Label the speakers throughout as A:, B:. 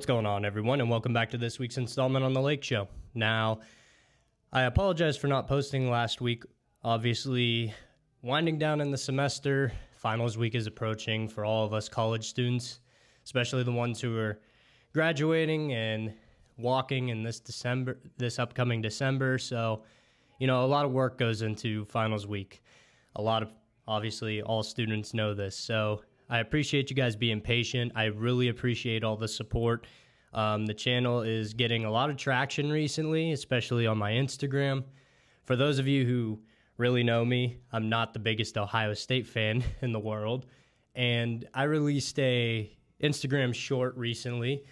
A: going on, everyone, and welcome back to this week's installment on The Lake Show. Now, I apologize for not posting last week. Obviously, winding down in the semester, finals week is approaching for all of us college students, especially the ones who are graduating and walking in this upcoming December. So, a lot of work goes into finals week. Obviously, all students know this. So, I appreciate you guys being patient. I really appreciate all the support. The channel is getting a lot of traction recently, especially on my Instagram. For those of you who really know me, I'm not the biggest Ohio State fan in the world. And I released a Instagram short recently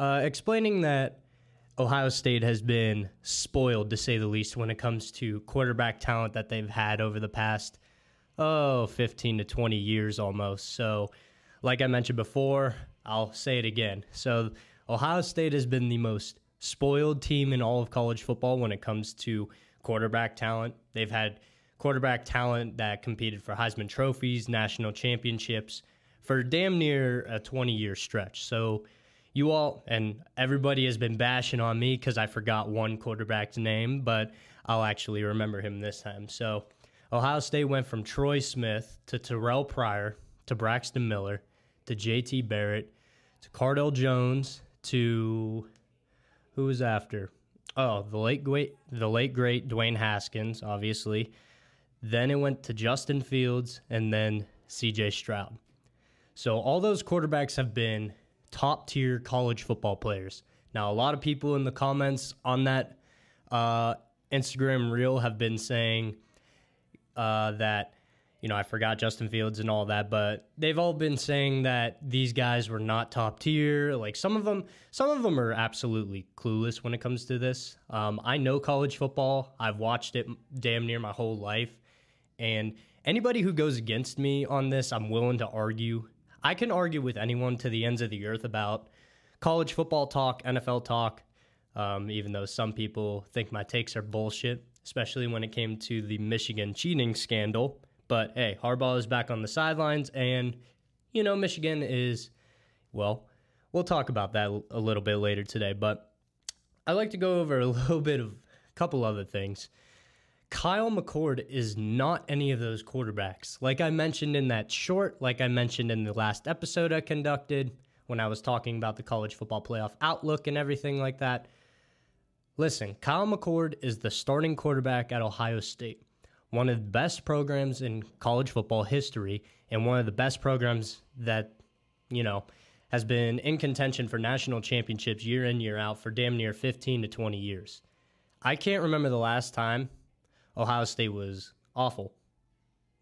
A: explaining that Ohio State has been spoiled, to say the least, when it comes to quarterback talent that they've had over the past 15 to 20 years almost. So, like I mentioned before, I'll say it again. So, Ohio State has been the most spoiled team in all of college football when it comes to quarterback talent. They've had quarterback talent that competed for Heisman trophies, national championships for damn near a 20-year stretch. So, you all, and everybody has been bashing on me because I forgot one quarterback's name, but I'll actually remember him this time. So, Ohio State went from Troy Smith to Terrell Pryor to Braxton Miller to J.T. Barrett to Cardell Jones to who was after? Oh, the late great Dwayne Haskins, obviously. Then it went to Justin Fields and then C.J. Stroud. So all those quarterbacks have been top-tier college football players. Now, a lot of people in the comments on that Instagram reel have been saying that, I forgot Justin Fields and all that, but they've all been saying that these guys were not top tier. Like some of them are absolutely clueless when it comes to this. I know college football. I've watched it damn near my whole life. And anybody who goes against me on this, I'm willing to argue. I can argue with anyone to the ends of the earth about college football talk, NFL talk, even though some people think my takes are bullshit, especially when it came to the Michigan cheating scandal. But, hey, Harbaugh is back on the sidelines, and, Michigan is, we'll talk about that a little bit later today. But I'd like to go over a couple other things. Kyle McCord is not any of those quarterbacks. Like I mentioned in that short, like I mentioned in the last episode I conducted when I was talking about the college football playoff outlook and everything like that. Listen, Kyle McCord is the starting quarterback at Ohio State, one of the best programs in college football history and one of the best programs that, has been in contention for national championships year in, year out for damn near 15 to 20 years. I can't remember the last time Ohio State was awful.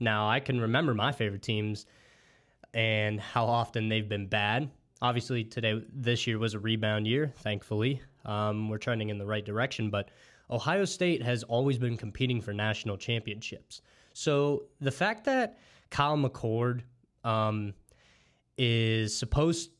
A: Now, I can remember my favorite teams and how often they've been bad. Obviously, this year was a rebound year, thankfully. We're trending in the right direction, but Ohio State has always been competing for national championships. So the fact that Kyle McCord is supposed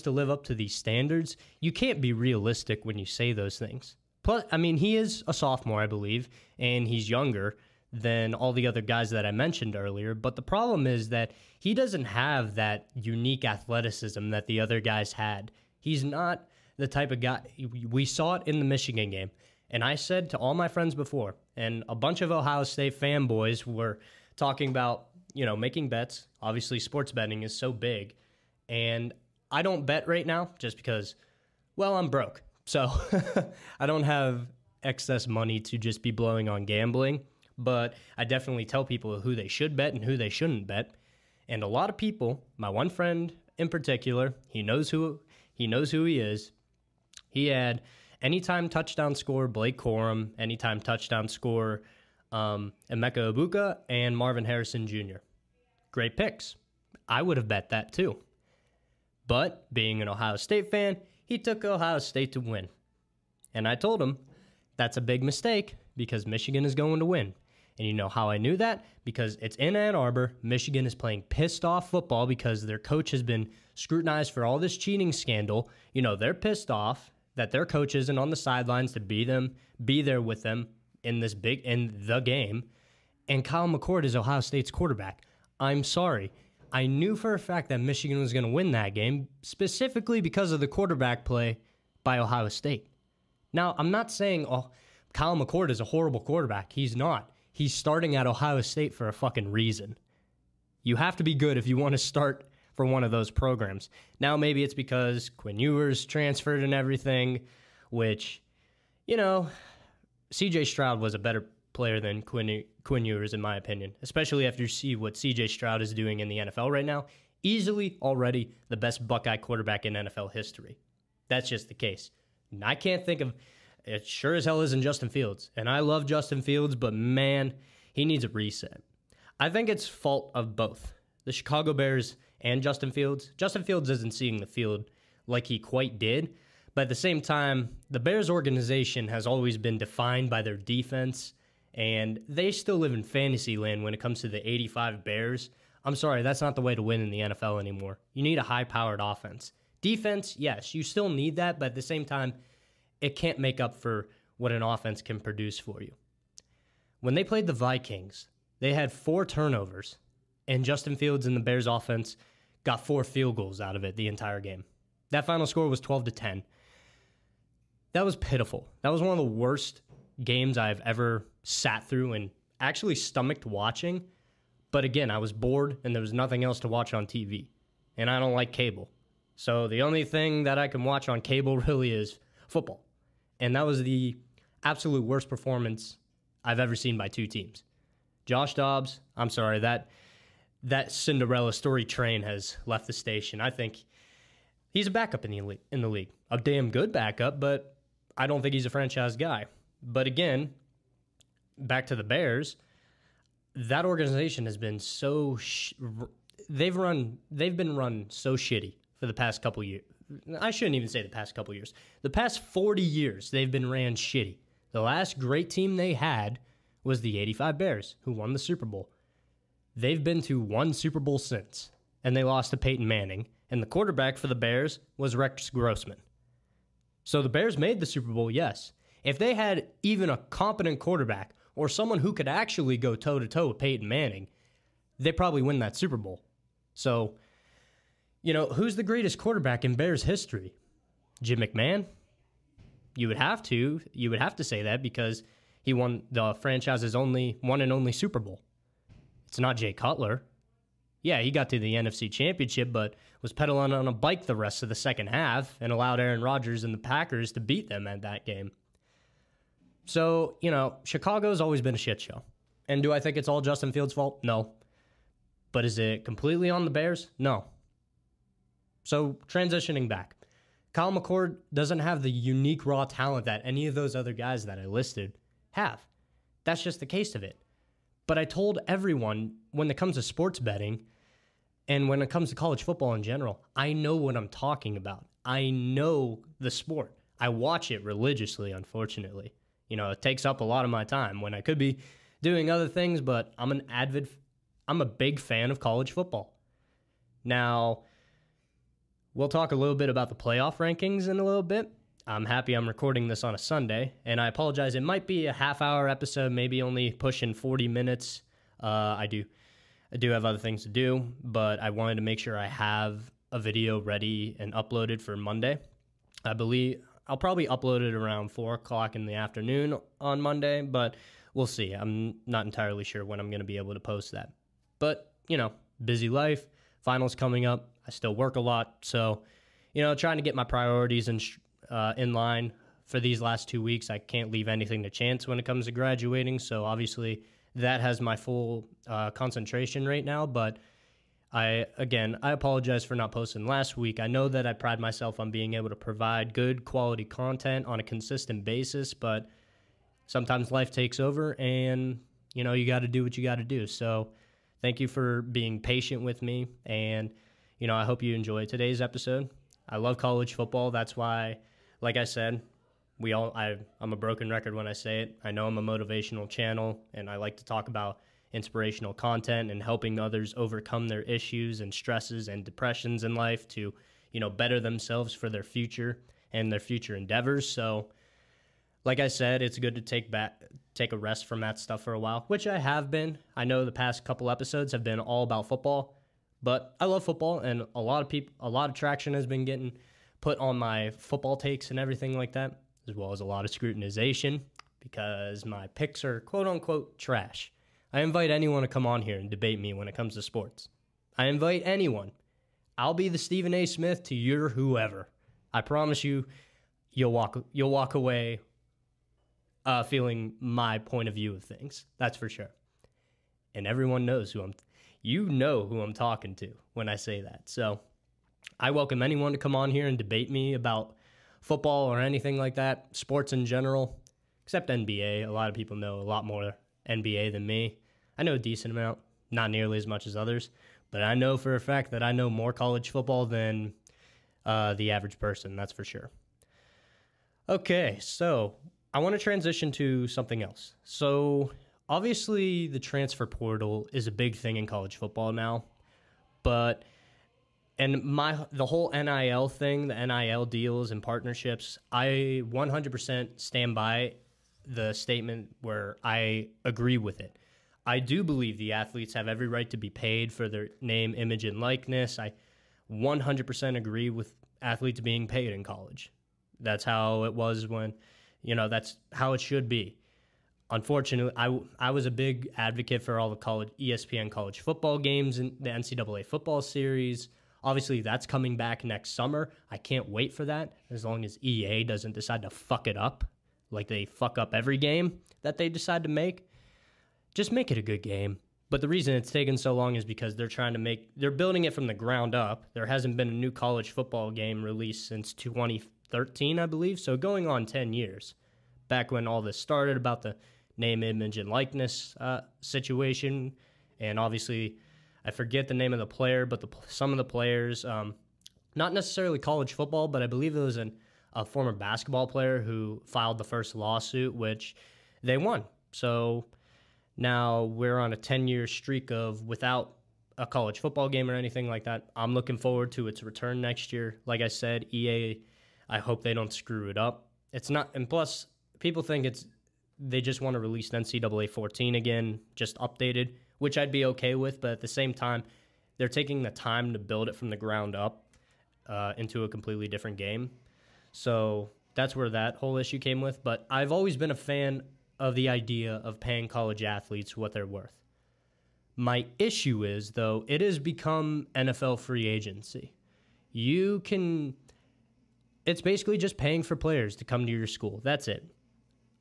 A: to live up to these standards, you can't be realistic when you say those things. Plus, he is a sophomore, I believe, and he's younger than all the other guys that I mentioned earlier. But the problem is that he doesn't have that unique athleticism that the other guys had. He's not the type of guy. We saw it in the Michigan game. And I said to all my friends before, and a bunch of Ohio State fanboys were talking about, making bets. Obviously, sports betting is so big. And I don't bet right now just because, I'm broke. So I don't have excess money to just be blowing on gambling. But I definitely tell people who they should bet and who they shouldn't bet. And a lot of people, my one friend in particular, he knows who he is. He had anytime touchdown scorer Blake Corum, anytime touchdown scorer Emeka Egbuka, and Marvin Harrison Jr. Great picks. I would have bet that too. But being an Ohio State fan, he took Ohio State to win. And I told him that's a big mistake because Michigan is going to win. And you know how I knew that? Because it's in Ann Arbor. Michigan is playing pissed off football because their coach has been scrutinized for all this cheating scandal. They're pissed off that their coach isn't on the sidelines to be there with them in the game. And Kyle McCord is Ohio State's quarterback. I'm sorry. I knew for a fact that Michigan was going to win that game, specifically because of the quarterback play by Ohio State. Now, I'm not saying Kyle McCord is a horrible quarterback. He's not. He's starting at Ohio State for a fucking reason. You have to be good if you want to start for one of those programs. Now, maybe it's because Quinn Ewers transferred and everything, which, you know, C.J. Stroud was a better player than Quinn Ewers, in my opinion, especially after you see what C.J. Stroud is doing in the NFL right now. Easily already the best Buckeye quarterback in NFL history. That's just the case. And I can't think of, it sure as hell isn't Justin Fields. And I love Justin Fields, but man, he needs a reset. I think it's fault of both the Chicago Bears and Justin Fields. Justin Fields isn't seeing the field like he quite did. But at the same time, the Bears organization has always been defined by their defense, and they still live in fantasy land when it comes to the 85 Bears. I'm sorry, that's not the way to win in the NFL anymore. You need a high-powered offense. Defense, yes, you still need that, but at the same time, it can't make up for what an offense can produce for you. When they played the Vikings, they had 4 turnovers, and Justin Fields and the Bears offense got 4 field goals out of it the entire game. That final score was 12-10. That was pitiful. That was one of the worst games I've ever sat through and actually stomached watching. But again, I was bored and there was nothing else to watch on TV. And I don't like cable. So the only thing that I can watch on cable really is football. And that was the absolute worst performance I've ever seen by 2 teams. Josh Dobbs, I'm sorry, that Cinderella story train has left the station. I think he's a backup in the league. A damn good backup, but I don't think he's a franchise guy. But again, back to the Bears, that organization has been so they've been run so shitty for the past couple years. I shouldn't even say the past couple years. The past 40 years, they've been ran shitty. The last great team they had was the 85 Bears, who won the Super Bowl. They've been to 1 Super Bowl since, and they lost to Peyton Manning, and the quarterback for the Bears was Rex Grossman. So the Bears made the Super Bowl, yes. If they had even a competent quarterback or someone who could actually go toe-to-toe with Peyton Manning, they probably win that Super Bowl. So, you know, who's the greatest quarterback in Bears history? Jim McMahon? You would have to say that because he won the franchise's one and only Super Bowl. It's not Jay Cutler. Yeah, he got to the NFC Championship, but was pedaling on a bike the rest of the second half and allowed Aaron Rodgers and the Packers to beat them at that game. So, you know, Chicago's always been a shit show. And do I think it's all Justin Fields' fault? No. But is it completely on the Bears? No. So, transitioning back. Kyle McCord doesn't have the unique raw talent that any of those other guys that I listed have. That's just the case of it. But I told everyone when it comes to sports betting and when it comes to college football in general, I know what I'm talking about. I know the sport. I watch it religiously, unfortunately. You know, it takes up a lot of my time when I could be doing other things, but I'm a big fan of college football. Now, we'll talk a little bit about the playoff rankings in a little bit. I'm happy I'm recording this on a Sunday, and I apologize. It might be a half-hour episode, maybe only pushing 40 minutes. I do have other things to do, but I wanted to make sure I have a video ready and uploaded for Monday. I believe I'll probably upload it around 4 o'clock in the afternoon on Monday, but we'll see. I'm not entirely sure when I'm going to be able to post that. But, you know, busy life, finals coming up. I still work a lot, so, you know, trying to get my priorities in line for these last 2 weeks. I can't leave anything to chance when it comes to graduating, so obviously that has my full concentration right now, but I apologize for not posting last week. I know that I pride myself on being able to provide good quality content on a consistent basis, but sometimes life takes over and, you know, you got to do what you got to do. So thank you for being patient with me, and, you know, I hope you enjoyed today's episode. I love college football. That's why, like I said, I'm a broken record when I say it. I know I'm a motivational channel, and I like to talk about inspirational content and helping others overcome their issues and stresses and depressions in life to, you know, better themselves for their future and their future endeavors. So, like I said, it's good to take a rest from that stuff for a while, which I have been. I know the past couple episodes have been all about football, But I love football, and a lot of traction has been getting put on my football takes and everything like that, as well as a lot of scrutinization because my picks are quote-unquote trash. I invite anyone to come on here and debate me when it comes to sports. I invite anyone. I'll be the Stephen A. Smith to your whoever. I promise you, you'll walk away feeling my point of view of things. That's for sure. And everyone knows you know who I'm talking to when I say that. So I welcome anyone to come on here and debate me about football or anything like that, sports in general, except NBA. A lot of people know a lot more NBA than me. I know a decent amount, not nearly as much as others, but I know for a fact that I know more college football than the average person, that's for sure. Okay, so I want to transition to something else. So obviously the transfer portal is a big thing in college football now, the whole NIL thing, the NIL deals and partnerships, I 100% stand by the statement where I agree with it. I do believe the athletes have every right to be paid for their name, image, and likeness. I 100% agree with athletes being paid in college. That's how it was that's how it should be. Unfortunately, I was a big advocate for all the ESPN college football games and the NCAA football series. Obviously, that's coming back next summer. I can't wait for that, as long as EA doesn't decide to fuck it up like they fuck up every game that they decide to make. Just make it a good game. But the reason it's taken so long is because they're building it from the ground up. There hasn't been a new college football game released since 2013, I believe. So going on 10 years, back when all this started about the name, image, and likeness situation. And obviously, I forget the name of the player, but some of the players, not necessarily college football, but I believe it was a former basketball player who filed the first lawsuit, which they won. So now we're on a 10-year streak of without a college football game or anything like that. I'm looking forward to its return next year. Like I said, EA, I hope they don't screw it up. It's not, and plus, people think they just want to release NCAA 14 again, just updated, which I'd be okay with, but at the same time, they're taking the time to build it from the ground up into a completely different game. So that's where that whole issue came with. But I've always been a fan of the idea of paying college athletes what they're worth. My issue is, though, it has become NFL free agency. It's basically just paying for players to come to your school. That's it.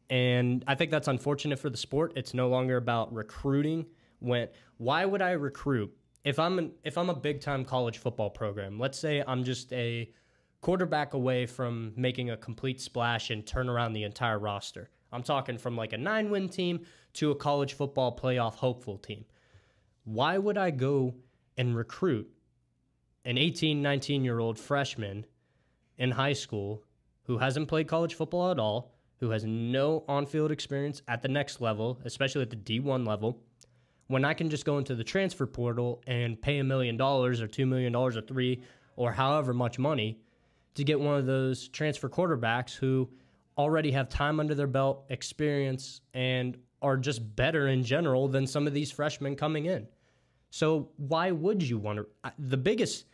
A: And I think that's unfortunate for the sport. It's no longer about recruiting. Why would I recruit? If I'm a big-time college football program, let's say I'm just a quarterback away from making a complete splash and turn around the entire roster. I'm talking from like a 9-win team to a college football playoff hopeful team. Why would I go and recruit an 18, 19-year-old freshman in high school who hasn't played college football at all, who has no on-field experience at the next level, especially at the D1 level, when I can just go into the transfer portal and pay $1 million or $2 million or $3 million or however much money to get one of those transfer quarterbacks who already have time under their belt, experience, and are just better in general than some of these freshmen coming in. So why would you want to? The biggest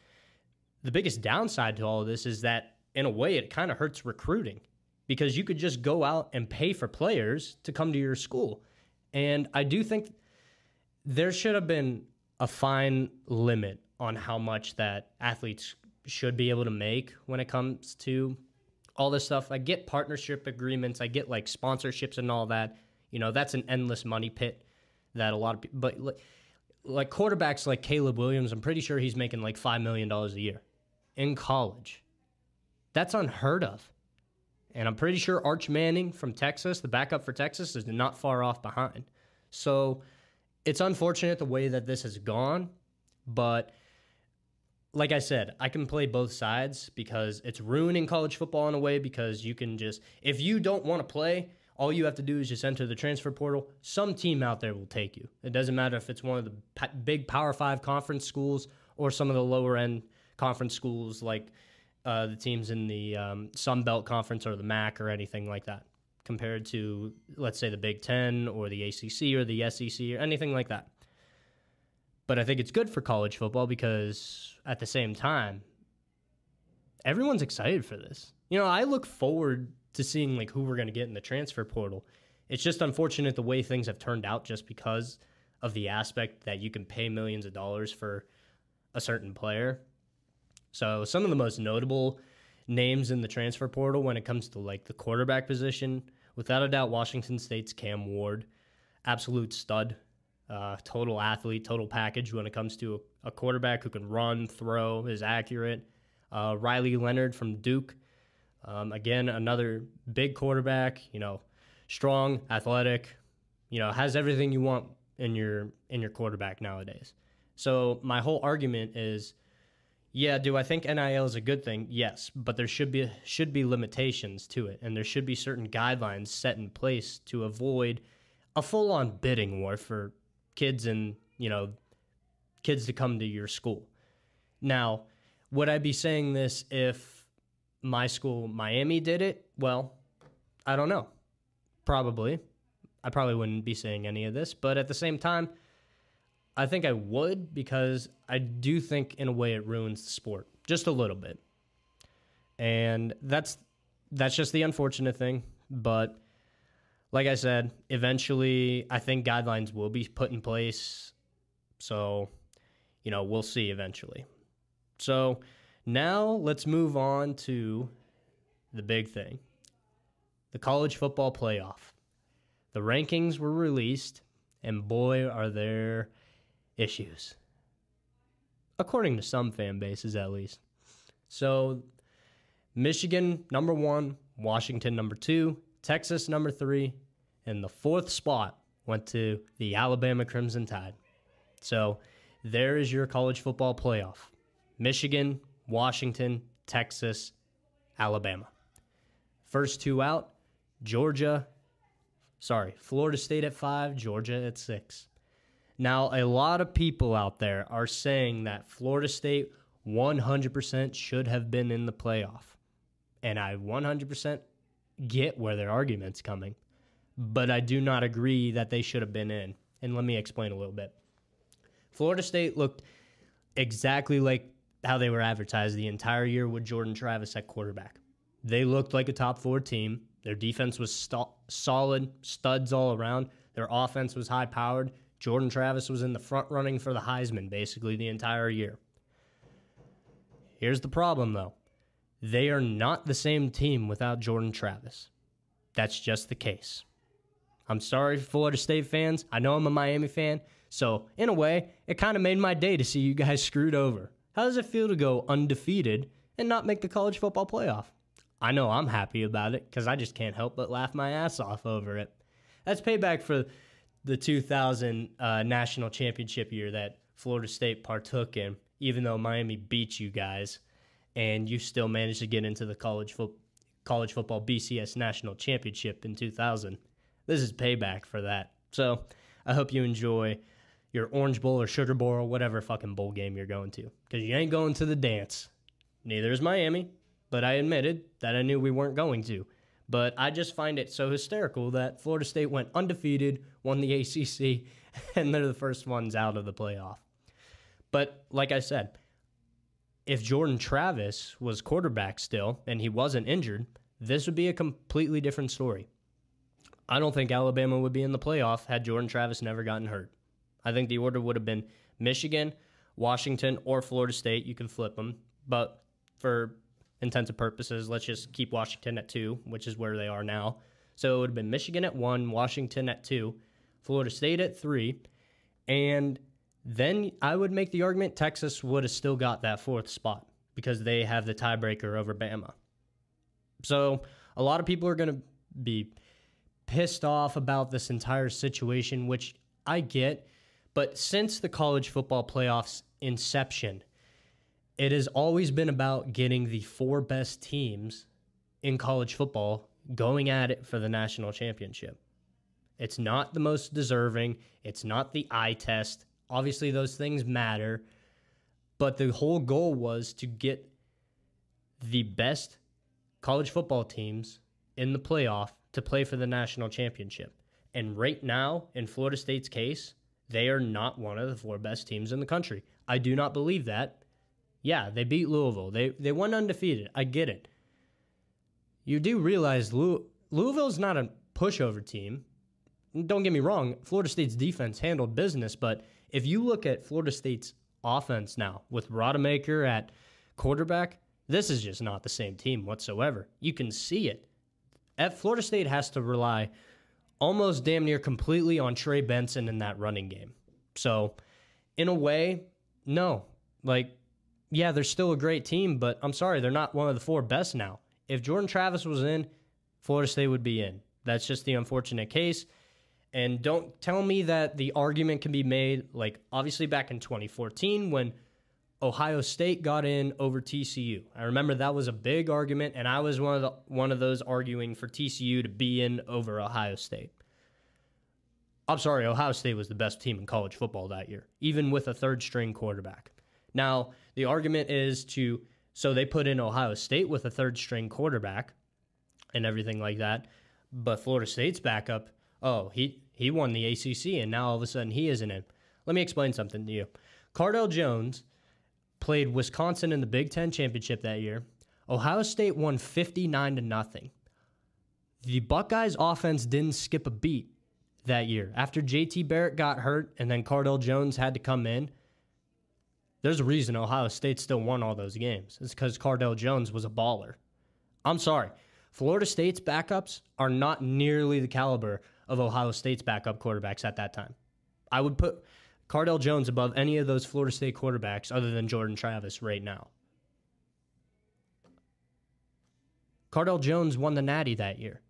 A: downside to all of this is that, in a way, it kind of hurts recruiting because you could just go out and pay for players to come to your school. And I do think there should have been a fine limit on how much that athletes should be able to make when it comes to all this stuff. I get partnership agreements. I get like sponsorships and all that. That's an endless money pit that a lot of people, but like quarterbacks like Caleb Williams, I'm pretty sure he's making like $5 million a year in college. That's unheard of. And I'm pretty sure Arch Manning from Texas, the backup for Texas, is not far off behind. So it's unfortunate the way that this has gone, but like I said, I can play both sides because it's ruining college football in a way because you can just, if you don't want to play, all you have to do is just enter the transfer portal. Some team out there will take you. It doesn't matter if it's one of the big Power 5 conference schools or some of the lower-end conference schools like the teams in the Sun Belt Conference or the MAC or anything like that, compared to, let's say, the Big Ten or the ACC or the SEC or anything like that. But I think it's good for college football because at the same time, everyone's excited for this. I look forward to seeing like who we're going to get in the transfer portal. It's just unfortunate the way things have turned out just because of the aspect that you can pay millions of dollars for a certain player. So some of the most notable names in the transfer portal when it comes to like the quarterback position, without a doubt, Washington State's Cam Ward, absolute stud. Total athlete, total package when it comes to a quarterback who can run, throw, is accurate. Riley Leonard from Duke, again, another big quarterback, strong, athletic, has everything you want in your quarterback nowadays. So my whole argument is, yeah, do I think NIL is a good thing? Yes, but there should be limitations to it, and there should be certain guidelines set in place to avoid a full-on bidding war for kids and, kids to come to your school. Now, would I be saying this if my school, Miami, did it? Well, I don't know. Probably. I probably wouldn't be saying any of this, but at the same time, I think I would because I do think in a way it ruins the sport just a little bit. And that's just the unfortunate thing, but like I said, eventually I think guidelines will be put in place. So, we'll see eventually. So now let's move on to the big thing, the college football playoff. The rankings were released, and boy, are there issues, according to some fan bases at least. So Michigan, number 1, Washington, number 2, Texas, number 3, and the 4th spot went to the Alabama Crimson Tide. So there is your college football playoff. Michigan, Washington, Texas, Alabama. First 2 out, Florida State at 5, Georgia at 6. Now, a lot of people out there are saying that Florida State 100% should have been in the playoff. And I 100% get where their argument's coming. But I do not agree that they should have been in. And let me explain a little bit. Florida State looked exactly like how they were advertised the entire year with Jordan Travis at quarterback. They looked like a top 4 team. Their defense was solid, studs all around. Their offense was high-powered. Jordan Travis was in the front running for the Heisman basically the entire year. Here's the problem, though. They are not the same team without Jordan Travis. That's just the case. I'm sorry, Florida State fans. I know I'm a Miami fan, so in a way, it kind of made my day to see you guys screwed over. How does it feel to go undefeated and not make the college football playoff? I know I'm happy about it because I just can't help but laugh my ass off over it. That's payback for the 2000 national championship year that Florida State partook in, even though Miami beat you guys, and you still managed to get into the college football BCS national championship in 2000. This is payback for that. So I hope you enjoy your Orange Bowl or Sugar Bowl or whatever fucking bowl game you're going to, because you ain't going to the dance. Neither is Miami, but I admitted that I knew we weren't going to. But I just find it so hysterical that Florida State went undefeated, won the ACC, and they're the first ones out of the playoff. But like I said, if Jordan Travis was quarterback still and he wasn't injured, this would be a completely different story. I don't think Alabama would be in the playoff had Jordan Travis never gotten hurt. I think the order would have been Michigan, Washington, or Florida State. You can flip them. But for intents and purposes, let's just keep Washington at 2, which is where they are now. So it would have been Michigan at 1, Washington at 2, Florida State at 3, and then I would make the argument Texas would have still got that 4th spot because they have the tiebreaker over Bama. So a lot of people are going to be pissed off about this entire situation, which I get, but since the college football playoffs inception, it has always been about getting the 4 best teams in college football going at it for the national championship. It's not the most deserving. It's not the eye test. Obviously, those things matter. But the whole goal was to get the best college football teams in the playoff to play for the national championship. And right now, in Florida State's case, They are not one of the 4 best teams in the country. I do not believe that. Yeah, they beat Louisville. They went undefeated. I get it. You do realize Louisville's not a pushover team. Don't get me wrong, Florida State's defense handled business, but if you look at Florida State's offense now with Rodemaker at quarterback, this is just not the same team whatsoever. You can see it. Florida State has to rely almost damn near completely on Trey Benson in that running game. So, in a way, no. Yeah, they're still a great team, but I'm sorry, they're not one of the 4 best now. If Jordan Travis was in, Florida State would be in. That's just the unfortunate case. And don't tell me that the argument can be made, obviously back in 2014 when Ohio State got in over TCU. I remember that was a big argument, and I was one of those arguing for TCU to be in over Ohio State. I'm sorry, Ohio State was the best team in college football that year, even with a third-string quarterback. Now, the argument is so they put in Ohio State with a third-string quarterback and everything like that, but Florida State's backup, he won the ACC, and now all of a sudden he isn't in. Let me explain something to you. Cardell Jones played Wisconsin in the Big Ten Championship that year. Ohio State won 59-0. The Buckeyes offense didn't skip a beat that year. After JT Barrett got hurt and then Cardell Jones had to come in, there's a reason Ohio State still won all those games. It's because Cardell Jones was a baller. I'm sorry. Florida State's backups are not nearly the caliber of Ohio State's backup quarterbacks at that time. I would put Cardell Jones above any of those Florida State quarterbacks other than Jordan Travis right now. Cardell Jones won the Natty that year.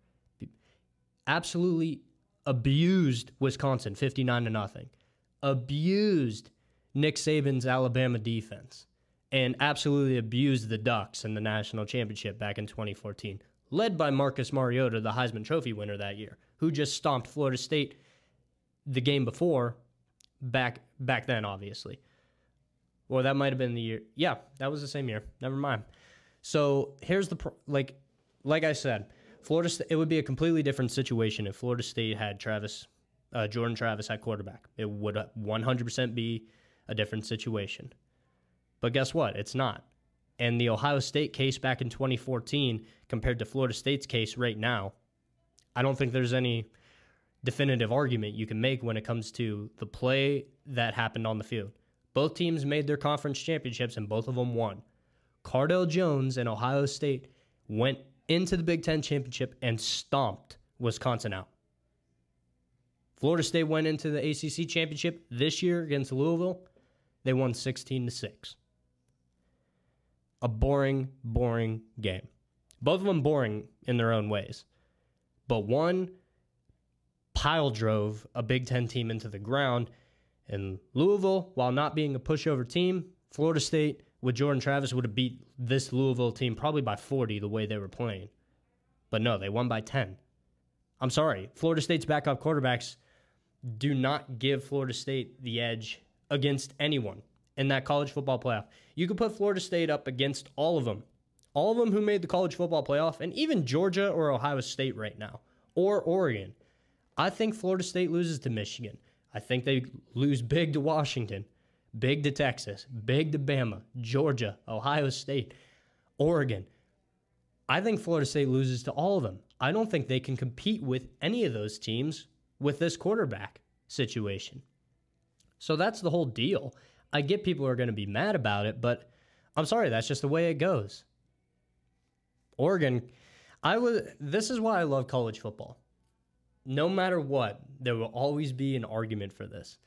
A: Absolutely abused Wisconsin 59-0. Abused Nick Saban's Alabama defense. And absolutely abused the Ducks in the national championship back in 2014. Led by Marcus Mariota, the Heisman Trophy winner that year, who just stomped Florida State the game before, back then, obviously. Well, that might have been the year. Yeah, that was the same year. Never mind. So here's the like I said, it would be a completely different situation if Florida State had Jordan Travis at quarterback. It would 100% be a different situation. But guess what? It's not. And the Ohio State case back in 2014 compared to Florida State's case right now, I don't think there's any definitive argument you can make when it comes to the play that happened on the field. Both teams made their conference championships and both of them won. Cardell Jones and Ohio State went into the Big Ten championship and stomped Wisconsin out. Florida State went into the ACC championship this year against Louisville. They won 16-6. A boring game. Both of them boring in their own ways. But one pile drove a Big Ten team into the ground. And Louisville, while not being a pushover team, Florida State with Jordan Travis would have beat this Louisville team probably by 40 the way they were playing. But no, they won by 10. I'm sorry. Florida State's backup quarterbacks do not give Florida State the edge against anyone in that college football playoff. You could put Florida State up against all of them who made the college football playoff, and even Georgia or Ohio State right now, or Oregon. I think Florida State loses to Michigan. I think they lose big to Washington, big to Texas, big to Bama, Georgia, Ohio State, Oregon. I think Florida State loses to all of them. I don't think they can compete with any of those teams with this quarterback situation. So that's the whole deal. I get people are going to be mad about it, but I'm sorry, that's just the way it goes. Oregon, this is why I love college football. No matter what, there will always be an argument for this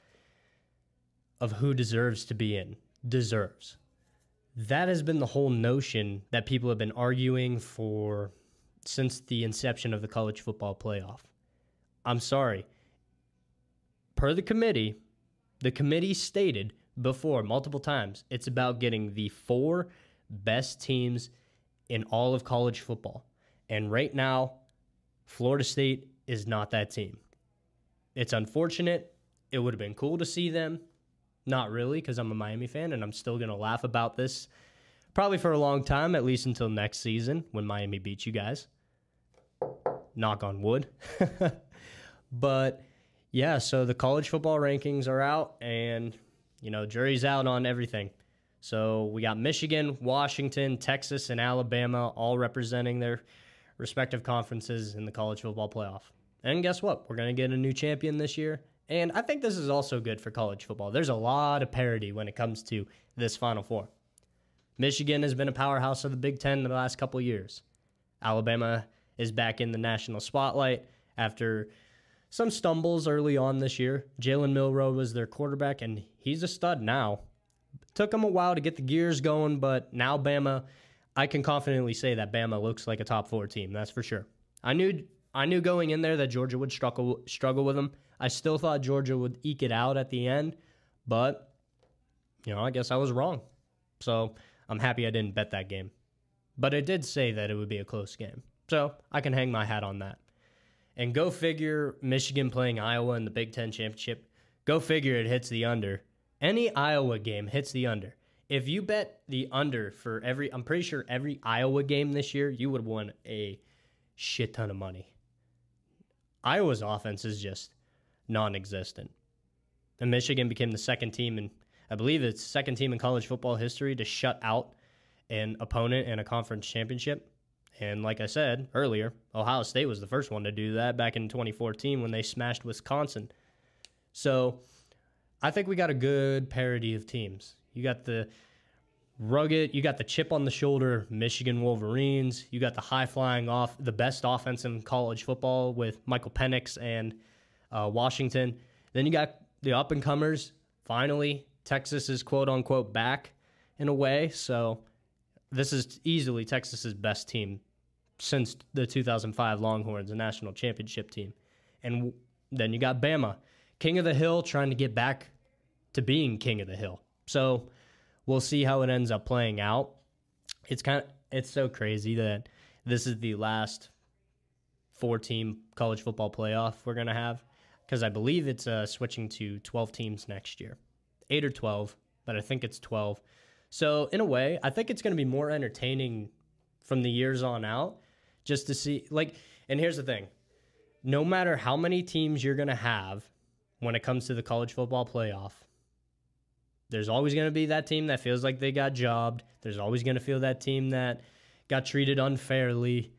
A: of who deserves to be in. Deserves. That has been the whole notion that people have been arguing for since the inception of the college football playoff. I'm sorry. Per the committee stated before multiple times, it's about getting the 4 best teams in all of college football. And right now, Florida State is not that team. It's unfortunate. It would have been cool to see them. Not really, because I'm a Miami fan, and I'm still going to laugh about this probably for a long time, at least until next season when Miami beats you guys. Knock on wood. But Yeah, so the college football rankings are out, and, jury's out on everything. So we got Michigan, Washington, Texas, and Alabama all representing their respective conferences in the college football playoff. And guess what? We're going to get a new champion this year. And I think this is also good for college football. There's a lot of parity when it comes to this Final Four. Michigan has been a powerhouse of the Big Ten in the last couple of years. Alabama is back in the national spotlight after some stumbles early on this year. Jalen Milroe was their quarterback, and he's a stud now. Took him a while to get the gears going, but now Bama, I can confidently say that Bama looks like a top 4 team. That's for sure. I knew going in there that Georgia would struggle with them. I still thought Georgia would eke it out at the end, but, I guess I was wrong. So I'm happy I didn't bet that game. But it did say that it would be a close game. So I can hang my hat on that. And go figure Michigan playing Iowa in the Big Ten Championship. Go figure it hits the under. Any Iowa game hits the under. If you bet the under for I'm pretty sure every Iowa game this year, you would have won a shit ton of money. Iowa's offense is just non-existent. And Michigan became the second team, and I believe it's second team in college football history to shut out an opponent in a conference championship. And like I said earlier, Ohio State was the first one to do that back in 2014 when they smashed Wisconsin. So I think we got a good parity of teams. You got the rugged, you got the chip on the shoulder Michigan Wolverines. You got the high-flying the best offense in college football with Michael Penix and Washington. Then you got the up-and-comers. Finally, Texas is quote-unquote back in a way. So this is easily Texas's best team since the 2005 Longhorns, a national championship team. And then you got Bama, king of the hill, trying to get back to being king of the hill. So we'll see how it ends up playing out. It's so crazy that this is the last 4-team college football playoff we're going to have, because I believe it's switching to 12 teams next year. 8 or 12, but I think it's 12. So in a way, I think it's going to be more entertaining from the years on out, just to see, and here's the thing. No matter how many teams you're going to have when it comes to the college football playoff, there's always going to be that team that feels like they got jobbed. There's always going to feel that team that got treated unfairly.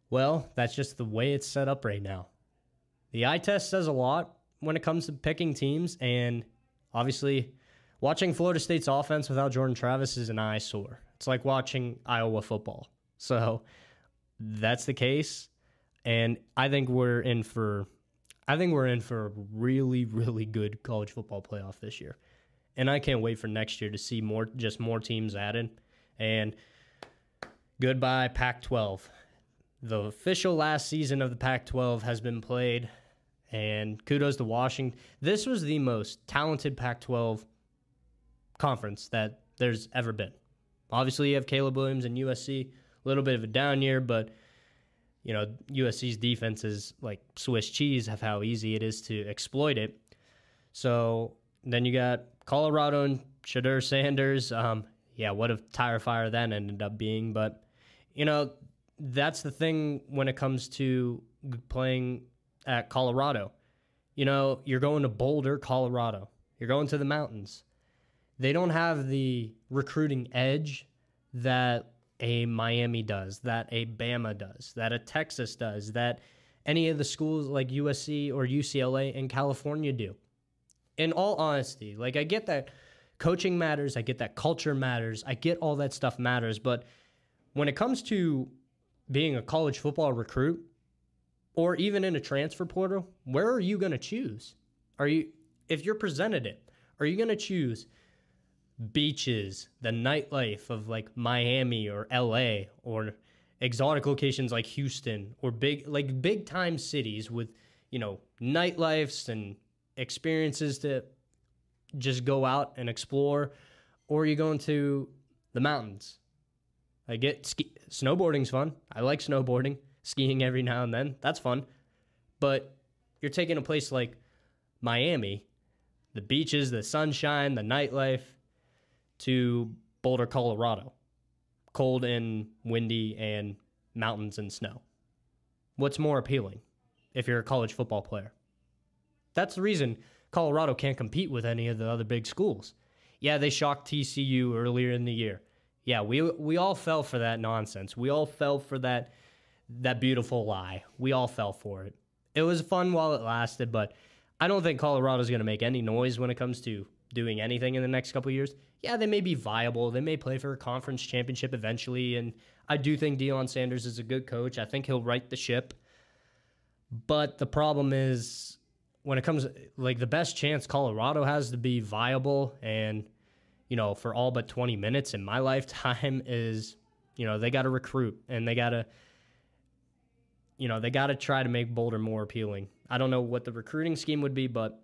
A: Well, that's just the way it's set up right now. The eye test says a lot when it comes to picking teams, and obviously watching Florida State's offense without Jordan Travis is an eyesore. It's like watching Iowa football. So that's the case, and I think we're in for a really, really good college football playoff this year. And I can't wait for next year to see more teams added. And goodbye, Pac-12. The official last season of the Pac-12 has been played, and kudos to Washington. This was the most talented Pac-12 conference that there's ever been. Obviously, you have Caleb Williams and USC. A little bit of a down year, but USC's defense is like Swiss cheese of how easy it is to exploit it. So then you got Colorado and Shadur Sanders. What a tire fire that ended up being. But, that's the thing when it comes to playing at Colorado. You're going to Boulder, Colorado. You're going to the mountains. They don't have the recruiting edge that a Miami does, that a Bama does, that a Texas does, that any of the schools like USC or UCLA in California do. In all honesty, I get that coaching matters, I get that culture matters, I get all that stuff matters, but when it comes to being a college football recruit or even in a transfer portal, where are you going to choose? If you're presented it, are you going to choose beaches, the nightlife of Miami or LA, or exotic locations like Houston, or big time cities with, nightlifes and experiences to just go out and explore, or are you going to the mountains? I get snowboarding's fun. I like snowboarding, skiing every now and then. That's fun. But you're taking a place like Miami, the beaches, the sunshine, the nightlife, to Boulder, Colorado, cold and windy and mountains and snow. What's more appealing if you're a college football player? That's the reason Colorado can't compete with any of the other big schools. Yeah, they shocked TCU earlier in the year. Yeah, we all fell for that nonsense. We all fell for that beautiful lie. We all fell for it. It was fun while it lasted, but I don't think Colorado's going to make any noise when it comes to doing anything in the next couple of years. Yeah, they may be viable. They may play for a conference championship eventually, and I do think Deion Sanders is a good coach. I think he'll right the ship. But the problem is, when it comes, like, the best chance Colorado has to be viable and, for all but 20 minutes in my lifetime is, they got to recruit, and they got to try to make Boulder more appealing. I don't know what the recruiting scheme would be, but,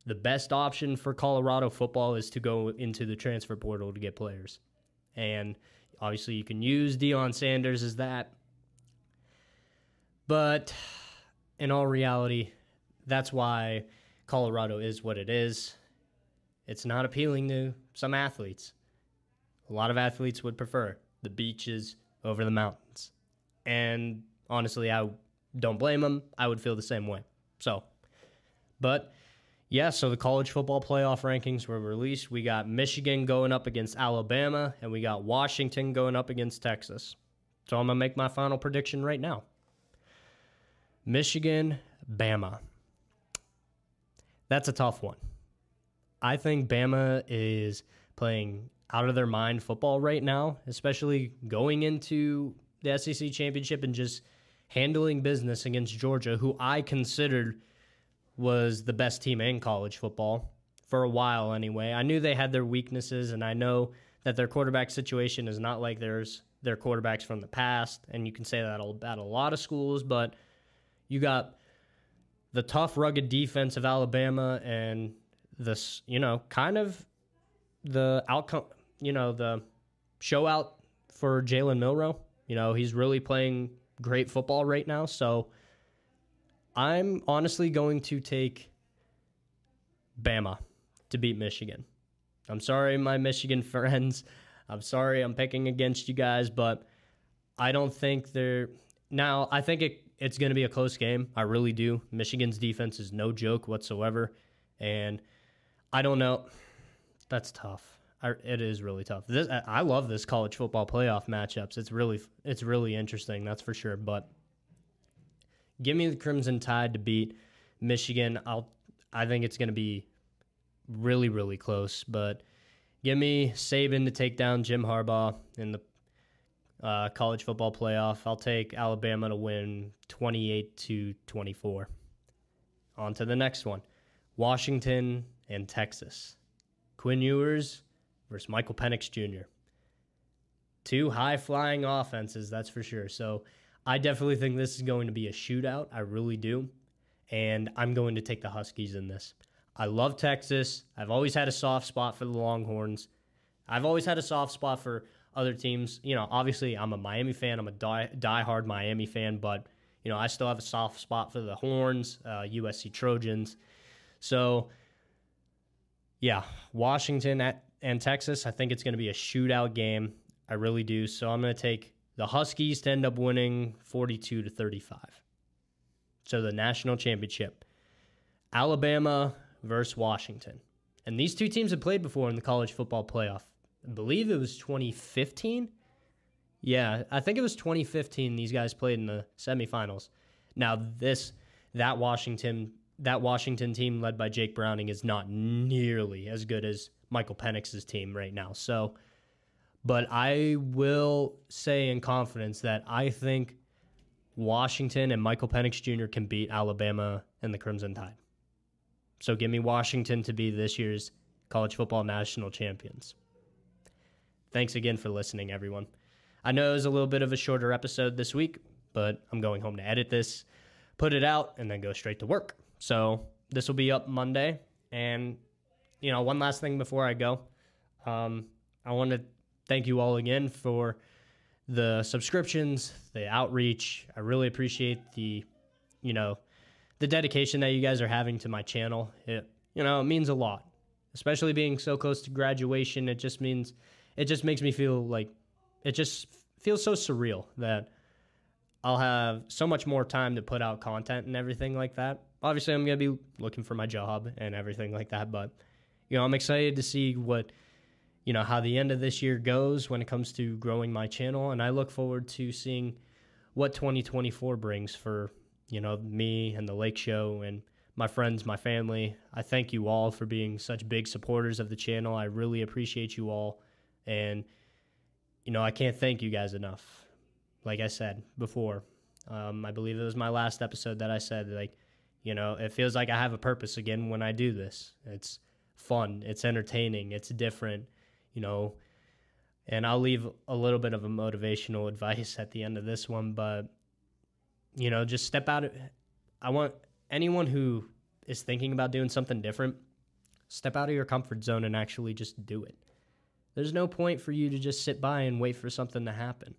A: the best option for Colorado football is to go into the transfer portal to get players. And obviously you can use Deion Sanders as that. But in all reality, that's why Colorado is what it is. It's not appealing to some athletes. A lot of athletes would prefer the beaches over the mountains. And honestly, I don't blame them. I would feel the same way. So the college football playoff rankings were released. We got Michigan going up against Alabama, and we got Washington going up against Texas. So I'm going to make my final prediction right now. Michigan, Bama. That's a tough one. I think Bama is playing out of their mind football right now, especially going into the SEC Championship and just handling business against Georgia, who I considered was the best team in college football for a while anyway. I knew they had their weaknesses, and I know that their quarterback situation is not like their quarterbacks from the past, and you can say that about a lot of schools, but you got the tough, rugged defense of Alabama and this, kind of the outcome, the show out for Jalen Milroe. He's really playing great football right now, so I'm honestly going to take Bama to beat Michigan. I'm sorry, my Michigan friends. I'm sorry I'm picking against you guys, but I don't think I think it's going to be a close game. I really do. Michigan's defense is no joke whatsoever, and I don't know. That's tough. It is really tough. I love this college football playoff matchups. It's really interesting, that's for sure, but give me the Crimson Tide to beat Michigan. I think it's going to be really, really close. But give me Saban to take down Jim Harbaugh in the college football playoff. I'll take Alabama to win 28-24. On to the next one. Washington and Texas. Quinn Ewers versus Michael Penix Jr. Two high-flying offenses, that's for sure. So I definitely think this is going to be a shootout. I really do. And I'm going to take the Huskies in this. I love Texas. I've always had a soft spot for the Longhorns. I've always had a soft spot for other teams. Obviously, I'm a Miami fan. I'm a diehard Miami fan. But, I still have a soft spot for the Horns, USC Trojans. So, yeah, Washington and Texas, I think it's going to be a shootout game. I really do. So I'm going to take the Huskies to end up winning 42-35. So the national championship. Alabama versus Washington. And these two teams have played before in the college football playoff. I believe it was 2015. Yeah, I think it was 2015 these guys played in the semifinals. Now that Washington team led by Jake Browning is not nearly as good as Michael Penix's team right now. But I will say in confidence that I think Washington and Michael Penix Jr. can beat Alabama and the Crimson Tide. So give me Washington to be this year's college football national champions. Thanks again for listening, everyone. I know it was a little bit of a shorter episode this week, but I'm going home to edit this, put it out, and then go straight to work. So this will be up Monday. And, one last thing before I go. I want to thank you all again for the subscriptions, the outreach. I really appreciate the dedication that you guys are having to my channel. It means a lot, especially being so close to graduation. It just makes me feel like it just feels so surreal that I'll have so much more time to put out content and everything like that. Obviously, I'm going to be looking for my job and everything like that, but, I'm excited to see what, how the end of this year goes when it comes to growing my channel, and I look forward to seeing what 2024 brings for, me and the Lake Show and my friends, my family. I thank you all for being such big supporters of the channel. I really appreciate you all, and, I can't thank you guys enough. Like I said before, I believe it was my last episode that I said, it feels like I have a purpose again when I do this. It's fun, it's entertaining, it's different, and I'll leave a little bit of a motivational advice at the end of this one, but, just step out. I want anyone who is thinking about doing something different, step out of your comfort zone and actually just do it. There's no point for you to just sit by and wait for something to happen.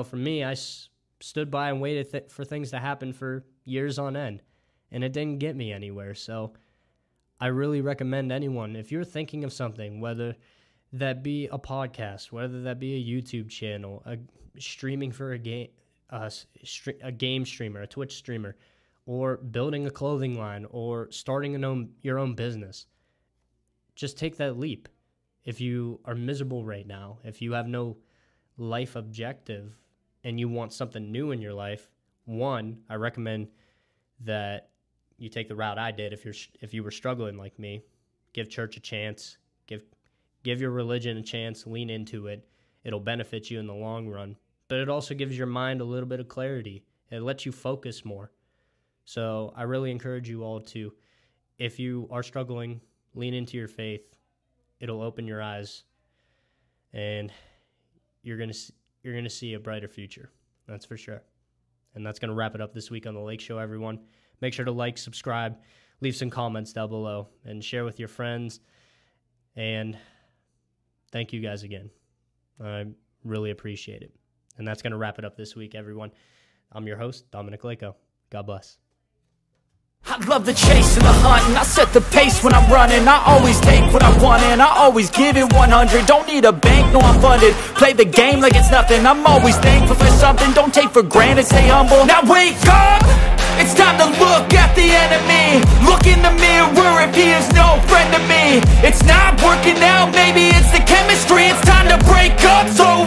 A: For me, I stood by and waited for things to happen for years on end, and it didn't get me anywhere. So I really recommend anyone, if you're thinking of something, whether that be a podcast, whether that be a YouTube channel, streaming for a game streamer, a Twitch streamer, or building a clothing line, or starting your own business, just take that leap. If you are miserable right now, if you have no life objective and you want something new in your life, I recommend that you take the route I did. If you were struggling like me, give church a chance, give your religion a chance, lean into it. It'll benefit you in the long run, but it also gives your mind a little bit of clarity. It lets you focus more. So I really encourage you all to, if you are struggling, lean into your faith. It'll open your eyes, and you're gonna see a brighter future. That's for sure. And that's gonna wrap it up this week on the Lake Show, everyone. Make sure to like, subscribe, leave some comments down below, and share with your friends. And thank you guys again. I really appreciate it. And that's gonna wrap it up this week, everyone. I'm your host, Dominic Lako. God bless.
B: I love the chase and the hunt, and I set the pace when I'm running. I always take what I want and I always give it 100. Don't need a bank, no I'm funded. Play the game like it's nothing. I'm always thankful for something. Don't take for granted, stay humble. Now wake up! It's time to look at the enemy. Look in the mirror if he is no friend to me. It's not working out, maybe it's the chemistry. It's time to break up, so